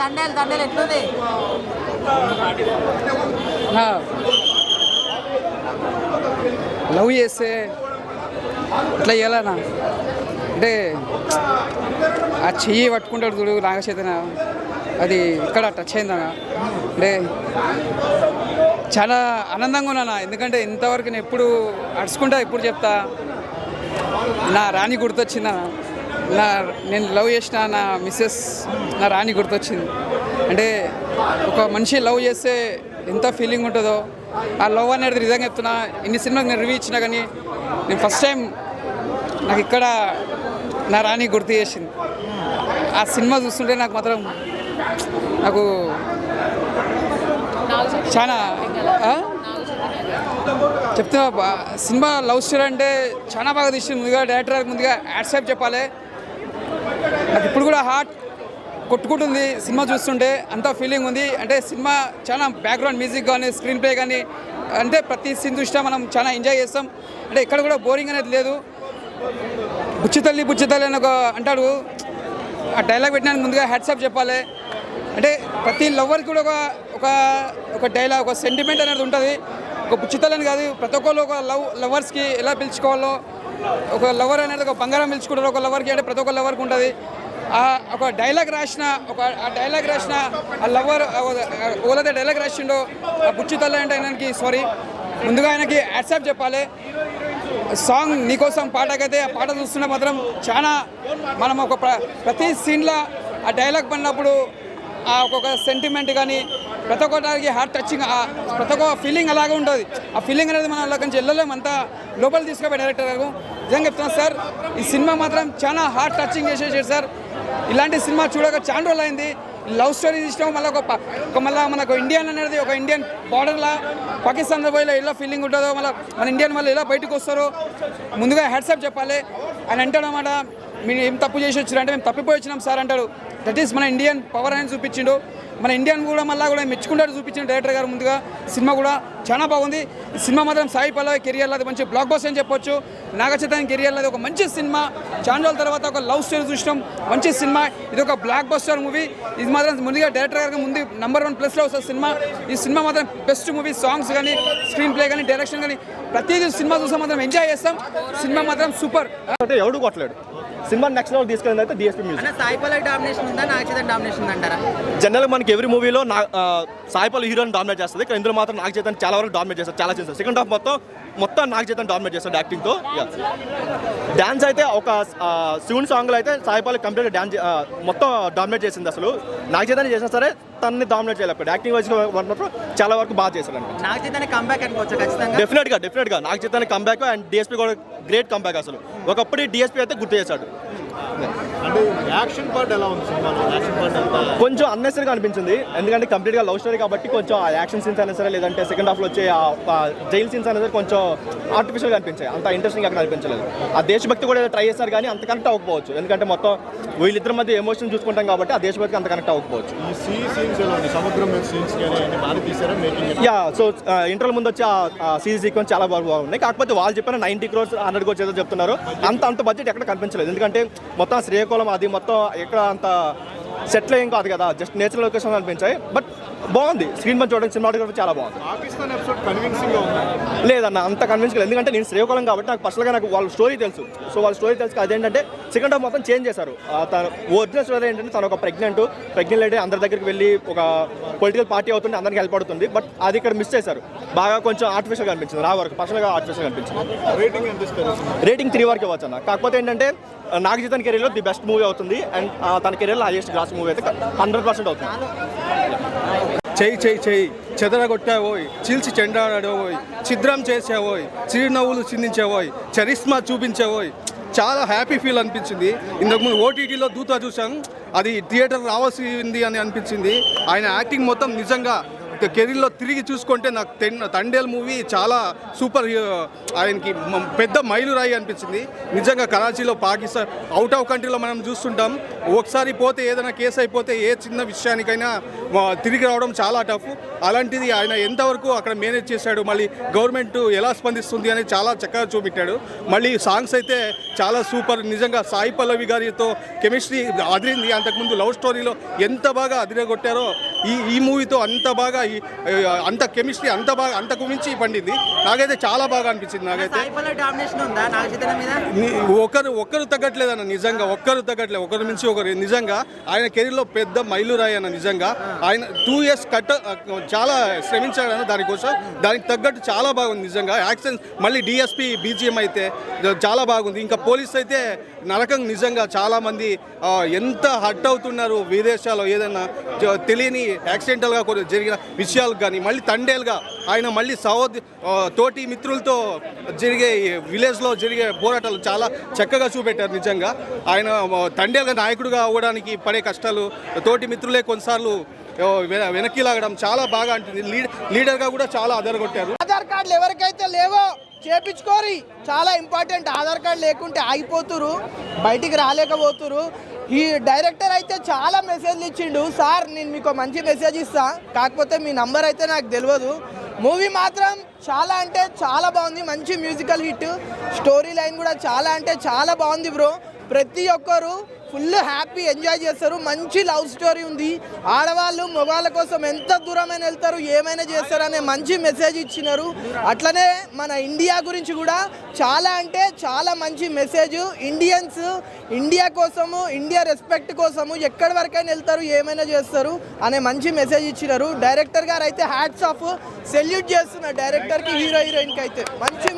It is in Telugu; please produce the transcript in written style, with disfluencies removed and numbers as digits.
తండేలు ఎట్లుంది? లవ్ చేస్తే ఇట్లా చేయాలన్నా అంటే ఆ చెయ్యి పట్టుకుంటాడు చూడు నాగ చైతన్య, అది ఇక్కడ టచ్ అయిందన్న. అంటే చాలా ఆనందంగా ఉన్నాను, ఎందుకంటే ఇంతవరకు నేను ఎప్పుడు అడుచుకుంటా ఎప్పుడు చెప్తా నా రాణి గుర్తొచ్చిందన్న. నేను లవ్ చేసిన నా మిస్సెస్ నా రాణి గుర్తొచ్చింది. అంటే ఒక మనిషి లవ్ చేస్తే ఎంత ఫీలింగ్ ఉంటుందో ఆ లవ్ అనేది నిజంగా చెప్తున్నా. ఇన్ని సినిమాకి నేను రివ్యూ ఇచ్చినా కానీ నేను ఫస్ట్ టైం నాకు ఇక్కడ నా రాణి గుర్తు చేసింది. ఆ సినిమా చూస్తుంటే నాకు మాత్రం నాకు చాలా చెప్తున్నా. సినిమా లవ్ స్టోరీ అంటే చాలా బాగా తీసింది. ముందుగా డైరెక్టర్ ముందుగా యాడ్సాప్ చెప్పాలి. నాకు ఇప్పుడు కూడా హార్ట్ కొట్టుకుంటుంది సినిమా చూస్తుంటే, అంత ఫీలింగ్ ఉంది. అంటే సినిమా చాలా బ్యాక్గ్రౌండ్ మ్యూజిక్ కానీ స్క్రీన్ ప్లే కానీ అంటే ప్రతి సీన్ చూసినా మనం చాలా ఎంజాయ్ చేస్తాం. అంటే ఎక్కడ కూడా బోరింగ్ అనేది లేదు. బుచ్చితల్లి అని ఒక అంటాడు, ఆ డైలాగ్ పెట్టినానికి ముందుగా హ్యాట్సాప్ చెప్పాలి. అంటే ప్రతి లవర్కి కూడా ఒక డైలాగ్, ఒక సెంటిమెంట్ అనేది ఉంటుంది. ఒక బుచ్చితల్లని కాదు, ప్రతి ఒక్కళ్ళు ఒక లవర్స్కి ఎలా పిలుచుకోవాలో, ఒక లవర్ అనేది ఒక బంగారం పిలుచుకుంటారు ఒక లవర్కి, అంటే ప్రతి ఒక్క లవర్కి ఉంటుంది. ఒక డైలాగ్ రాసిన ఆ లవర్ ఓలైతే డైలాగ్ రాసిండో ఆ బుచ్చితల్లి అంటే ఆయనకి ముందుగా ఆయనకి హ్యాట్సాప్ చెప్పాలి. సాంగ్ నీకోసం పాటకైతే ఆ పాట చూస్తుంటే మాత్రం చాలా మనం ఒక ప్రతి సీన్లో ఆ డైలాగ్ పడినప్పుడు ఆ ఒక్కొక్క సెంటిమెంట్ కానీ ప్రతి ఒక్కటి హార్ట్ టచింగ్, ప్రతి ఒక్క ఫీలింగ్ అలాగే ఉంటుంది. ఆ ఫీలింగ్ అనేది మనం అలా నుంచి వెళ్ళలేము, అంతా లోపల తీసుకుపోయి డైరెక్టర్ గారు. నిజంగా చెప్తున్నాను సార్, ఈ సినిమా మాత్రం చాలా హార్ట్ టచింగ్ చేసేసాడు సార్. ఇలాంటి సినిమా చూడక చాలా రోజులు అయింది. లవ్ స్టోరీ ఇష్టం, మళ్ళీ మళ్ళీ మనకు ఇండియన్ అనేది ఒక ఇండియన్ బార్డర్లా పాకిస్తాన్ పోయిలో ఎలా ఫీలింగ్ ఉంటుందో, మళ్ళీ మన ఇండియన్ వాళ్ళు ఎలా బయటకు వస్తారో ముందుగా హ్యాట్సాప్ చెప్పాలి. ఆయన అంటాడు అన్నమాట, మీరు ఏం తప్పు చేసి వచ్చారు అంటే మేము తప్పిపోయి వచ్చినాం సార్ అంటాడు. దట్ ఈస్ మన ఇండియన్ పవర్ అని చూపించిండు. మన ఇండియన్ కూడా మళ్ళీ కూడా మెచ్చుకుంటాడు చూపించిన డైరెక్టర్ గారు. ముందుగా సినిమా కూడా చాలా బాగుంది. ఈ సినిమా మాత్రం సాయి పల్లవి కెరియర్లో అది మంచి బ్లాక్ బస్టర్ అని చెప్పొచ్చు. నాగ చైతన్య కెరియర్లో అది ఒక మంచి సినిమా. చాలా రోజుల తర్వాత ఒక లవ్ స్టోరీ చూసినాం, మంచి సినిమా. ఇది ఒక బ్లాక్ బస్టర్ మూవీ. ఇది మాత్రం ముందుగా డైరెక్టర్ గారికి ముందు #1 ప్లేస్లో వస్తుంది సినిమా. ఈ సినిమా మాత్రం బెస్ట్ మూవీ. సాంగ్స్ కానీ స్క్రీన్ ప్లే కానీ డైరెక్షన్ కానీ ప్రతిదీ సినిమా చూసాం మాత్రం ఎంజాయ్ చేస్తాం. సినిమా మాత్రం సూపర్. అంటే ఎవడు కొట్టలేడు. సినిమా నెక్స్ట్ లెవెల్ తీసుకెళ్ళింది అయితే DSP music. Sai Pallavi domination ఉందా, నాగ చైతన్య డామినేషన్ అంటారా? జనరల్గా మనకి ఎవరి మూవీలో సాయి పల్లవి హీరోని డామినేట్ చేస్తుంది, కానీ ఇందులో మాత్రం నాగ చైతన్య చాలా వరకు డామినేట్ చేస్తారు. చాలా చేస్తారు. సెకండ్ హాఫ్ మొత్తం నాగ చైతన్య డామినేట్ చేస్తాడు యాక్టింగ్తో. డ్యాన్స్ అయితే ఒక శివుని సాంగ్లో అయితే సాయి పల్లవి కంప్లీట్గా డ్యాన్స్ మొత్తం డామినేట్ చేసింది. అసలు నాగ చైతన్య చేసినా సరే తనని డామినేట్ చేయలేకపోయాడు. యాక్టింగ్ వైజ్ మాత్రం చాలా వరకు బాగా చేశాడు. నాగ చైతన్య కంబ్యాక్ అనుకోవచ్చు ఖచ్చితంగా. డెఫినెట్గా Naga Chaitanya comeback and DSP కూడా గ్రేట్ కంబ్యాక్. అసలు ఒకప్పుడు డిఎస్పీ అయితే గుర్తు చేశాడు. అంటే యాక్షన్ పార్ట్ ఎలా ఉంది సినిమాలో? యాక్షన్ పార్ట్ అంతా కొంచెం అన్నెసరీగా అనిపించింది, ఎందుకంటే కంప్లీట్గా లవ్ స్టోరీ కాబట్టి కొంచెం ఆ యాక్షన్ సీన్స్ అయినా సరే, లేదంటే సెకండ్ హాఫ్లో వచ్చే ఆ జైల్ సీన్స్ అయినా సరే కొంచెం ఆర్టిఫిషియల్గా అనిపించాయి. అంత ఇంట్రెస్టింగ్ అక్కడ అనిపించలేదు. ఆ దేశభక్తి కూడా ట్రై చేస్తారు కానీ అంత కనెక్ట్ అవ్వకపోవచ్చు, ఎందుకంటే మొత్తం వీళ్ళిద్దరి మధ్య ఎమోషన్ చూసుకుంటాం కాబట్టి ఆ దేశభక్తి అంత కనెక్ట్ అవ్వకపోవచ్చు. ఈ సీ సీన్స్ ఎలా ఉంది? సముద్రం మీద సీన్స్ కానీ అన్ని బాగా తీసారా మేకింగ్? సో ఇంటర్వల్ ముందు వచ్చి ఆ సీజీ సీక్వెన్స్ చాలా బాగున్నాయి. కాకపోతే వాళ్ళు చెప్పిన 90 crores 100 crores ఏదో చెప్తున్నారు. అంత బడ్జెట్ ఎక్కడ కనిపించలేదు, ఎందుకంటే మొత్తం శ్రీకాకుళం అది మొత్తం ఎక్కడ అంత సెటిల్ ఏం కాదు కదా, జస్ట్ నేచురల్ లొకేషన్ అనిపించాయి. బట్ బాగుంది స్క్రీన్ పని చూడడానికి. సినిమాటోగ్రఫీ చాలా బాగుంది. పాకిస్తాన్ ఎపిసోడ్ కన్విన్సింగ్ గా ఉంది లేదన్న, అంత కన్విన్స్గా, ఎందుకంటే నేను శ్రీకాకుళం కాబట్టి నాకు పర్సనల్గా నాకు వాళ్ళ స్టోరీ తెలుసు. సో వాళ్ళ స్టోరీ తెలుసు. అదేంటంటే సెకండ్ హాఫ్ మొత్తం చేంజ్ చేశారు. తన ఒరిజినల్ స్టోరీ ఏంటంటే తను ఒక ప్రెగ్నెంట్ లేడీ అందరి దగ్గరికి వెళ్ళి ఒక పొలిటికల్ పార్టీ అవుతుంది, అందరికి హెల్ప్ అవుతుంది. బట్ అది ఇక్కడ మిస్ చేశారు. బాగా కొంచెం ఆర్టిఫిషియల్గా అనిపించింది. నా వరకు పర్సనల్గా ఆర్టిఫిషియల్గా అనిపించింది. రేటింగ్ ఎంత ఇస్తారు? రేటింగ్ 3 వరకు ఇవ్వచ్చు అన్న. కాకపోతే ఏంటంటే నాగ చైతన్య కెరీర్లో ది బెస్ట్ మూవీ అవుతుంది. అండ్ తన కెరీర్లో హైయెస్ట్ గ్రాస్ మూవీ అయితే 100% అవుతుంది. చెయ్యి చెదరగొట్టావోయ్, చీల్చి చెండాడోయ్, ఛిద్రం చేసావోయ్, చిరునవ్వులు చిందించావోయ్, చరిస్మా చూపించావోయ్. చాలా హ్యాపీ ఫీల్ అనిపించింది. ఇంతకుముందు ఓటీటీలో దూత చూసాం, అది థియేటర్ రావాల్సింది అని అనిపించింది. ఆయన యాక్టింగ్ మొత్తం నిజంగా కెరీర్లో తిరిగి చూసుకుంటే నాకు తండేల్ మూవీ చాలా సూపర్ ఆయనకి పెద్ద మైలురాయి అనిపించింది. నిజంగా కరాచీలో పాకిస్తాన్ అవుట్ ఆఫ్ కంట్రీలో మనం చూస్తుంటాం, ఒకసారి పోతే ఏదైనా కేసు అయిపోతే ఏ చిన్న విషయానికైనా తిరిగి రావడం చాలా టఫ్. అలాంటిది ఆయన ఎంతవరకు అక్కడ మేనేజ్ చేశాడు, మళ్ళీ గవర్నమెంట్ ఎలా స్పందిస్తుంది అనేది చాలా చక్కగా చూపెట్టాడు. మళ్ళీ సాంగ్స్ అయితే చాలా సూపర్. నిజంగా సాయి పల్లవి గారితో కెమిస్ట్రీ అదిరింది. అంతకుముందు లవ్ స్టోరీలో ఎంత బాగా అదిరగొట్టారో ఈ మూవీతో అంత బాగా అంత కెమిస్ట్రీ అంతకు మించి పండింది. నాకైతే చాలా బాగా అనిపించింది. నాకైతే డామినేషన్ ఉందా నాగ చైతన్య మీద? ఒక్కరు తగ్గట్లేదన్న, నిజంగా ఒక్కరు తగ్గట్లేదు, ఒకరి నుంచి ఒకరు. నిజంగా ఆయన కెరీర్లో పెద్ద మైలురాయి అన్న. నిజంగా ఆయన 2 years చాలా శ్రమించాడన్న దానికోసం. దానికి తగ్గట్టు చాలా బాగుంది నిజంగా. యాక్షన్ మళ్ళీ డిఎస్పి బీజిఎం అయితే చాలా బాగుంది. ఇంకా పోలీస్ అయితే నరకం. నిజంగా చాలామంది ఎంత హర్ట్ అవుతున్నారు విదేశాల్లో ఏదైనా తెలియని యాక్సిడెంటల్గా జరిగిన విషయాలు కానీ, మళ్ళీ తండేలుగా ఆయన మళ్ళీ తోటి మిత్రులతో జరిగే విలేజ్లో జరిగే పోరాటాలు చాలా చక్కగా చూపెట్టారు. నిజంగా ఆయన తండేలుగా నాయకుడిగా అవ్వడానికి పడే కష్టాలు, తోటి మిత్రులే కొన్నిసార్లు వెనక్కి లాగడం చాలా బాగా అంటుంది. లీడర్గా కూడా చాలా అదరగొట్టారు. ఆధార్ కార్డులు ఎవరికైతే లేవో చేపించుకోరి, చాలా ఇంపార్టెంట్. ఆధార్ కార్డు లేకుంటే ఆగిపోతురు, బయటికి రాలేకపోతురు. ఈ డైరెక్టర్ అయితే చాలా మెసేజ్లు ఇచ్చిండు. సార్ నేను మీకు మంచి మెసేజ్ ఇస్తా, కాకపోతే మీ నంబర్ అయితే నాకు తెలియదు. మూవీ మాత్రం చాలా అంటే చాలా బాగుంది. మంచి మ్యూజికల్ హిట్, స్టోరీ లైన్ కూడా చాలా అంటే చాలా బాగుంది బ్రో. ప్రతి ఒక్కరు ఫుల్ హ్యాపీ ఎంజాయ్ చేస్తారు. మంచి లవ్ స్టోరీ ఉంది. ఆడవాళ్ళు మగవాళ్ళ కోసం ఎంత దూరమైన వెళ్తారు, ఏమైనా చేస్తారు అనే మంచి మెసేజ్ ఇచ్చినారు. అట్లనే మన ఇండియా గురించి కూడా చాలా అంటే చాలా మంచి మెసేజ్. ఇండియన్స్ ఇండియా కోసము, ఇండియా రెస్పెక్ట్ కోసము ఎక్కడి వరకైనా వెళ్తారు, ఏమైనా చేస్తారు అనే మంచి మెసేజ్ ఇచ్చినారు. డైరెక్టర్ గారు అయితే హ్యాట్స్ ఆఫ్, సెల్యూట్ చేస్తున్నారు డైరెక్టర్కి, హీరో హీరోయిన్కి అయితే. మంచి